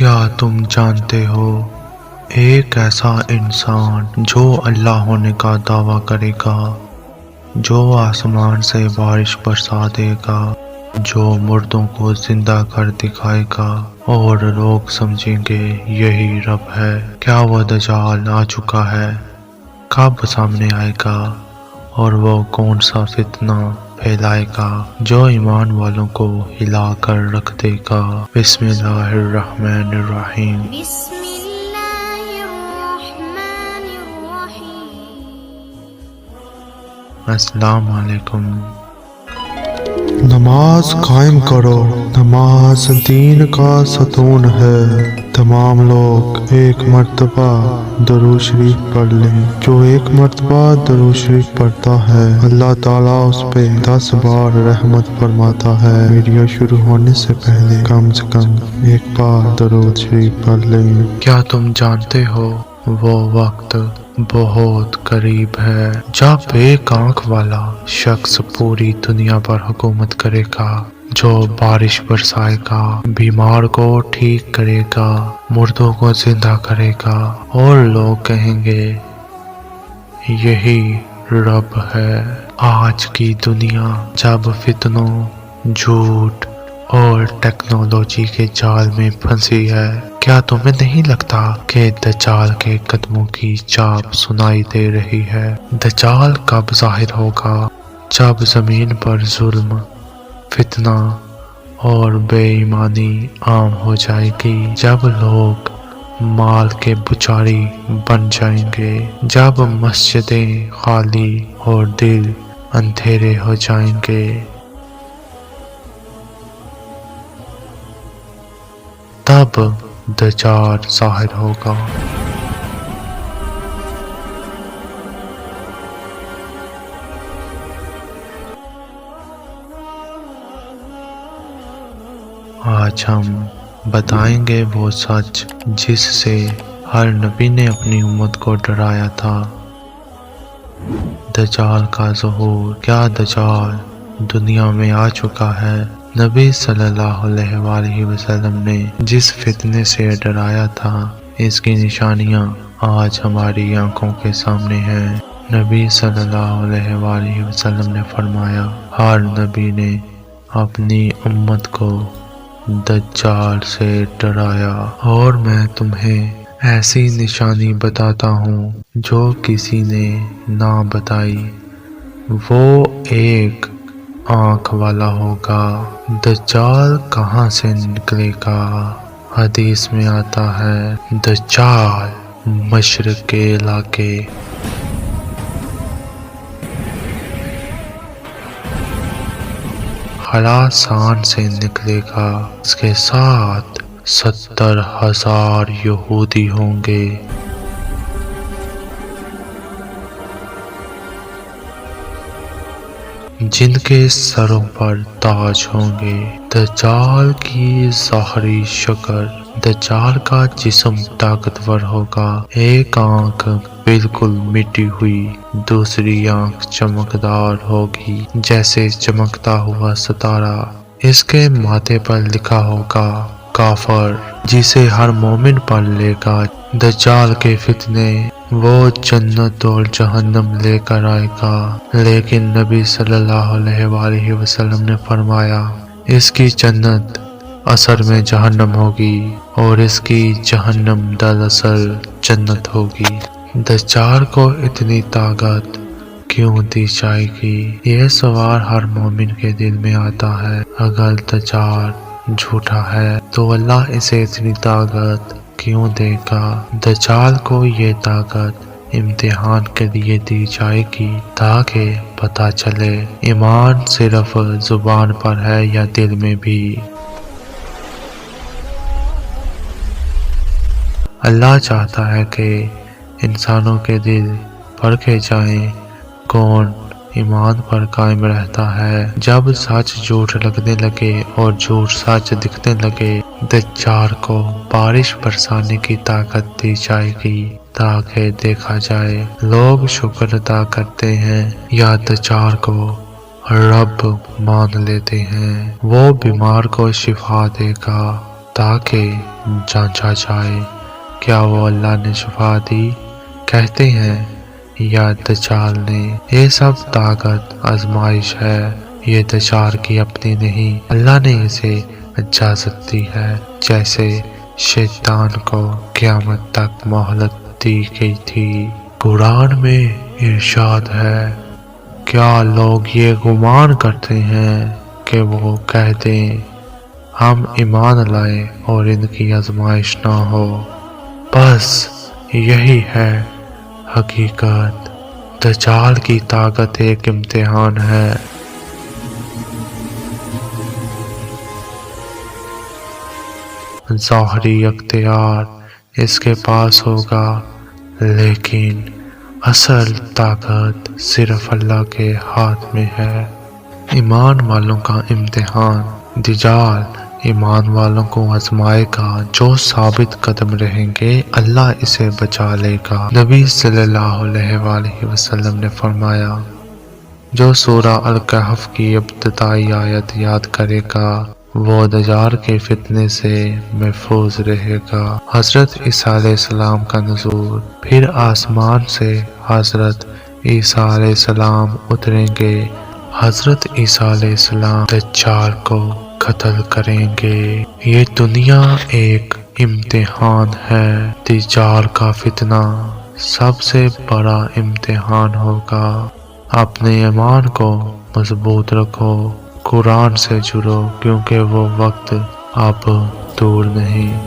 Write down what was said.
کیا تم جانتے ہو ایک ایسا انسان جو اللہ ہونے کا دعویٰ کرے گا، جو آسمان سے بارش برسا دے گا، جو مردوں کو زندہ کر دکھائے گا اور لوگ سمجھیں گے یہی رب ہے؟ کیا وہ دجال آ چکا ہے؟ کب سامنے آئے گا؟ اور وہ کون سا فتنہ پھیلائے گا جو ایمان والوں کو ہلا کر رکھ دے گا؟ بسم اللہ الرحمن الرحیم۔ بسم اللہ الرحمن الرحیم۔ السلام علیکم۔ نماز قائم کرو، نماز دین کا ستون ہے۔ تمام لوگ ایک مرتبہ درود شریف پڑھ لیں۔ جو ایک مرتبہ درود شریف پڑھتا ہے اللہ تعالیٰ اس پہ 10 بار رحمت فرماتا ہے۔ ویڈیو شروع ہونے سے پہلے کم سے کم ایک بار درود شریف پڑھ لیں۔ کیا تم جانتے ہو وہ وقت بہت قریب ہے جب ایک آنکھ والا شخص پوری دنیا پر حکومت کرے گا، جو بارش برسائے گا، بیمار کو ٹھیک کرے گا، مردوں کو زندہ کرے گا، اور لوگ کہیں گے یہی رب ہے۔ آج کی دنیا جب فتنوں، جھوٹ اور ٹیکنالوجی کے جال میں پھنسی ہے، کیا تمہیں نہیں لگتا کہ دجال کے قدموں کی چاپ سنائی دے رہی ہے؟ دجال کب ظاہر ہوگا؟ جب زمین پر ظلم، فتنہ اور بے ایمانی عام ہو جائے گی، جب لوگ مال کے پجاری بن جائیں گے، جب مسجدیں خالی اور دل اندھیرے ہو جائیں گے، تب دجال ظاہر ہوگا۔ آج ہم بتائیں گے وہ سچ جس سے ہر نبی نے اپنی امت کو ڈرایا تھا۔ دجال کا ظہور۔ کیا دجال دنیا میں آ چکا ہے؟ نبی صلی اللہ علیہ وآلہ وسلم نے جس فتنے سے ڈرایا تھا، اس کی نشانیاں آج ہماری آنکھوں کے سامنے ہیں۔ نبی صلی اللہ علیہ وآلہ وسلم نے فرمایا، ہر نبی نے اپنی امت کو دجال سے ڈرایا، اور میں تمہیں ایسی نشانی بتاتا ہوں جو کسی نے نہ بتائی۔ وہ ایک آنکھ والا ہوگا۔ دجال کہاں سے نکلے گا؟ حدیث میں آتا ہے دجال مشرق کے علاقے خراسان سے نکلے گا۔ اس کے ساتھ 70,000 یہودی ہوں گے۔ جن کے سروں پر تاج ہوں گے۔ دجال کی ظاہری شکل۔ دجال کا جسم طاقتور ہوگا۔ ایک آنکھ بالکل مٹی ہوئی، دوسری آنکھ چمکدار ہوگی جیسے چمکتا ہوا ستارہ۔ اس کے ماتھے پر لکھا ہوگا کافر، جسے ہر مومن پڑھ لے گا۔ دجال کے فتنے۔ وہ جنت اور جہنم لے کر آئے گا، لیکن نبی صلی اللہ علیہ وآلہ وسلم نے فرمایا اس کی جنت اصل میں جہنم ہوگی اور اس کی جہنم دراصل جنت ہوگی۔ دجال کو اتنی طاقت کیوں دی جائے گی؟ یہ سوال ہر مومن کے دل میں آتا ہے۔ اگر دجال جھوٹا ہے تو اللہ اسے اتنی طاقت کیوں دے گا؟ دجال کو یہ طاقت امتحان کے لیے دی جائے گی تاکہ پتہ چلے ایمان صرف زبان پر ہے یا دل میں بھی۔ اللہ چاہتا ہے کہ انسانوں کے دل پرکھے جائیں کون ایمان پر قائم رہتا ہے۔ جب سچ جھوٹ لگنے لگے اور جھوٹ سچ دکھنے لگے، دجال کو بارش برسانے کی طاقت دی جائے گی تاکہ دیکھا جائے لوگ شکر ادا کرتے ہیں یا دجال کو رب مان لیتے ہیں۔ وہ بیمار کو شفا دے گا، تاکہ جانچا جائے کیا وہ اللہ نے شفا دی؟ کہتے ہیں یا دجال نے۔ یہ سب طاقت آزمائش ہے، یہ دجال کی اپنی نہیں، اللہ نے اسے اجازت دی ہے، جیسے شیطان کو قیامت تک مہلت دی گئی تھی۔ قرآن میں ارشاد ہے، کیا لوگ یہ گمان کرتے ہیں کہ وہ کہہ دیں ہم ایمان لائے اور ان کی آزمائش نہ ہو؟ بس یہی ہے حقیقت، دجال کی طاقت ایک امتحان ہے۔ ظاہری اختیار اس کے پاس ہوگا، لیکن اصل طاقت صرف اللہ کے ہاتھ میں ہے۔ ایمان والوں کا امتحان، دجال ایمان والوں کو آزمائے گا، جو ثابت قدم رہیں گے اللہ اسے بچا لے گا۔ نبی صلی اللہ علیہ وآلہ وسلم نے فرمایا، جو سورہ الکہف کی ابتدائی آیت یاد کرے گا وہ دجال کے فتنے سے محفوظ رہے گا۔ حضرت عیسیٰ علیہ السلام کا نزول، پھر آسمان سے حضرت عیسیٰ علیہ السلام اتریں گے۔ حضرت عیسیٰ علیہ السلام دجال کو قتل کریں گے۔ یہ دنیا ایک امتحان ہے، دجال کا فتنہ سب سے بڑا امتحان ہوگا۔ اپنے ایمان کو مضبوط رکھو، قرآن سے جڑو، کیونکہ وہ وقت اب دور نہیں۔